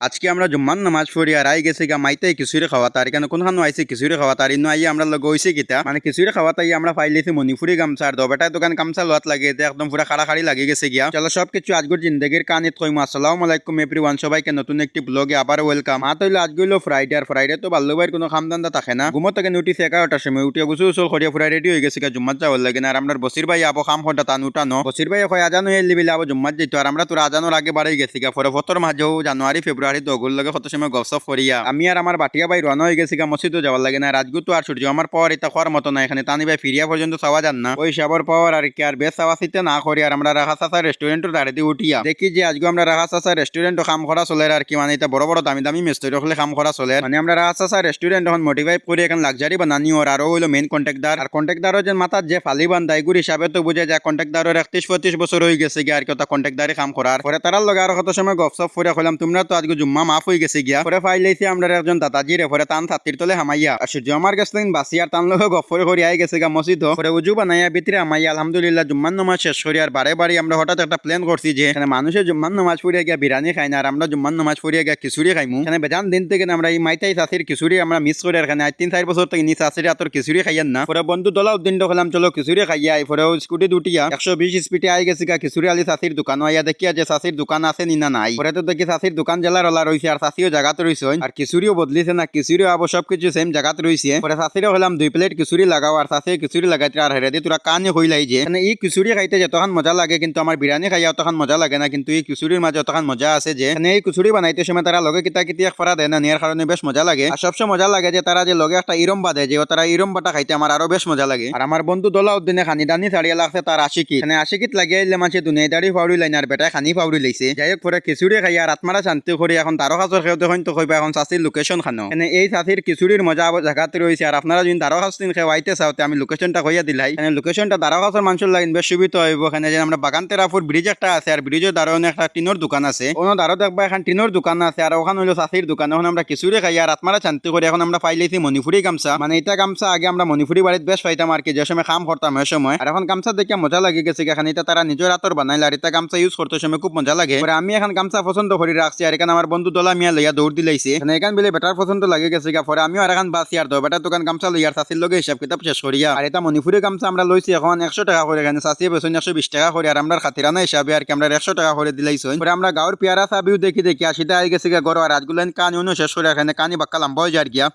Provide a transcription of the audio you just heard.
আজকে আমরা জুম্মান নামাজ পড়ি আর আই গেছি গা মাইতে খিচুড়ি খাওয়া তার কেন কোনখানো আইছে খিচুড়ি খাওয়া তার ইনো আই আমরা লগ হইছে কিতা মানে খিচুড়ি খাওয়া তাই আমরা পাইলেছি মণিপুরি গামছা আর দবেটায় দোকান গামছা লোয়াত লাগে এতে একদম পুরা খাড়াখাড়ি লাগে গেছে গিয়া চলো সবকিছু আজকের জিন্দগির কানিত কইমু আসসালামু আলাইকুম এভরিওয়ান সবাইকে নতুন একটি ব্লগে আবার ওয়েলকাম মা তইলে আজকে হইলো ফ্রাইডে আর ফ্রাইডে তো বাল্যবাইয়ের কোনো খামদান্দা থাকে না ঘুমো থেকে উঠিছে 11টার সময় উঠে গুছু উসল করিয়া ফুরা রেডি হয়ে গেছে গা জুম্মাত যাওয়ার লাগে না আর আমরা বসির ভাই আবো খাম হটা তান উঠানো বসির ভাই কয় আজানো এলি বিলে আবো জুম্মাত যেত আর আমরা তোর আজানোর আগে বাড়াই গেছি গা পরে ফতর মাঝেও জানুয়ারি ফেব্রুয়ারি তো ওগুলো লাগে কত সময় গপসপ করিয়া আমি আর আমার বাটিয়া ভাই রানো হয়ে গেছি গা মসজিদও যাওয়ার লাগে না রাজগু তো আর সূর্য আমার পাওয়ার এটা খাওয়ার মতো না এখানে তানি ভাই ফিরিয়া পর্যন্ত চাওয়া যান না ওই সাবর পাওয়ার আর কি আর বেশ চাওয়া চিতে না করি আর আমরা রাখা চাষা রেস্টুরেন্টের দাঁড়িয়ে উঠিয়া দেখি যে আজকে আমরা রাখা চাষা রেস্টুরেন্ট কাম করা চলে আর কি মানে এটা বড় বড় দামি দামি মিস্ত্রি হলে কাম করা চলে মানে আমরা রাখা চাষা রেস্টুরেন্ট এখন মোটিভাইভ করে এখন লাক্সারি বানানি ওর আরো হইলো মেন কন্ট্রাক্টদার আর কন্ট্রাক্টদারের যে মাথার যে ফালি বান্ধাই গুড় হিসাবে তো বুঝে যায় কন্ট্রাক্টদারের 31-32 বছর হয়ে গেছে গিয়া আর কি কন্ট্রাক্টদারি কাম করার পরে তারার লগে আর কত সময় গপসপ করে কইলাম তোমরা তো আজকে জুম্মা মাফ হয়ে গেছে গিয়া পরে ফাইলাইছি আমরা একজন দাদাজি রে পরে তান ছাত্রীর তলে হামাইয়া আর সূর্য আমার গেছিলেন বাসি আর তান লগে গফরে করে আই গেছে গা মসজিদ পরে উজু বানাইয়া ভিতরে হামাইয়া আলহামদুলিল্লাহ জুম্মান নামাজ শেষ করি আর বারে বারে আমরা হঠাৎ একটা প্ল্যান করছি যে এখানে মানুষের জুম্মান নামাজ পড়িয়া গিয়া বিরিয়ানি খাই না আর আমরা জুম্মান নামাজ পড়িয়া গিয়া খিচুড়ি খাইমু এখানে বেজান দিন থেকে আমরা এই মাইতাই চাষির খিচুড়ি আমরা মিস করি এখানে 3-4 বছর থেকে নি চাষির আতর খিচুড়ি খাইয়েন না পরে বন্ধু দলা উদ্দিন হলাম চলো খিচুড়ি খাইয়া আই পরে স্কুটি দুটিয়া 120 স্পিডে আই গেছি গা খিচুড়ি আলি চাষির দোকান আইয়া দেখিয়া যে চাষির দোকান আছে নি না নাই পরে তো দেখি চাষির দোকান জেলার ওলা রয়েছে আর চাষিও জায়গাতে রয়েছে আর খিচুড়িও বদলিছে না খিচুড়িও আবার সবকিছু সেম জায়গাতে রয়েছে পরে চাষিরও হলাম 2 প্লেট খিচুড়ি লাগাও আর চাষি খিচুড়ি লাগাইতে আর হেরে দিয়ে তোরা কানে হইলাই যে মানে এই খিচুড়ি খাইতে যতক্ষণ মজা লাগে কিন্তু আমার বিরিয়ানি খাইয়া অতক্ষণ মজা লাগে না কিন্তু এই খিচুড়ির মাঝে অতক্ষণ মজা আছে যে মানে এই খিচুড়ি বানাইতে সময় তারা লগে কিতা কিতি এক ফরা দেয় না নেওয়ার কারণে বেশ মজা লাগে আর সবসময় মজা লাগে যে তারা যে লগে একটা ইরম বাঁধে যে তারা ইরম বাটা খাইতে আমার আরো বেশ মজা লাগে আর আমার বন্ধু দোলা উদ্দিনে খানি দানি ছাড়িয়া লাগছে তার আশিকি মানে আশিকিত লাগিয়ে এলে মানুষ দুনিয়াদারি ফাউরি লাইন আর বেটায় খানি ফাউরি লাইছে যাই হোক পরে খিচুড়ি খাইয়া আর আত্মারা শান্তি করি এখন তারো কাজর খেয়ে দেখুন তো কইবা এখন চাষির লোকেশন খানো মানে এই চাষির খিচুড়ির মজা জায়গাতে রয়েছে আর আপনারা যদি তারো কাজ দিন খেয়ে আইতে চাওতে আমি লোকেশনটা কইয়া দিলাই মানে লোকেশনটা তারো কাজের মানুষের লাগিন বেশ সুবিধা হইব এখানে যে আমরা বাগান তেরাপুর ব্রিজ একটা আছে আর ব্রিজের দাঁড়ানো একটা টিনের দোকান আছে অন্য দাঁড়ো দেখবা এখন টিনের দোকান আছে আর ওখানে হইলো চাষির দোকান এখন আমরা খিচুড়ি খাই আর আত্মারা শান্তি করি এখন আমরা পাইলেছি মণিপুরি গামছা মানে এটা গামছা আগে আমরা মণিপুরি বাড়িতে বেশ পাইতাম আর কি যে সময় কাম করতাম ওই সময় আর এখন গামছা দেখে মজা লাগে গেছে এখানে এটা তারা নিজের হাতর বানাইলে আর এটা গামছা ইউজ করতে সময় খুব মজা লাগে আমি এখন গামছা পছন্দ করে রাখছি আর এখানে আমার বন্ধু দলা মিয়া লইয়া দৌড় দিলাইছে মানে এখান বলে বেটার পছন্দ লাগে গেছে পরে আমিও আর এখন বাসি আর বেটার দোকান গামছা লইয়ার চাষির লগে হিসাব কিতাব শেষ করিয়া আর এটা মণিপুরি গামছা আমরা লইছি এখন 100 টাকা করে এখানে চাষিয়ে বেসন 120 টাকা করে আর আমরা খাতিরানা হিসাবে আর কি আমরা 100 টাকা করে দিলাইছি পরে আমরা গাঁর পেয়ারা চাবিও দেখি আসিতে আই গেছে গড় আর রাজগুলান কানিও শেষ করে এখানে কানি বাক্কা লম্বা হয়ে যায় গিয়া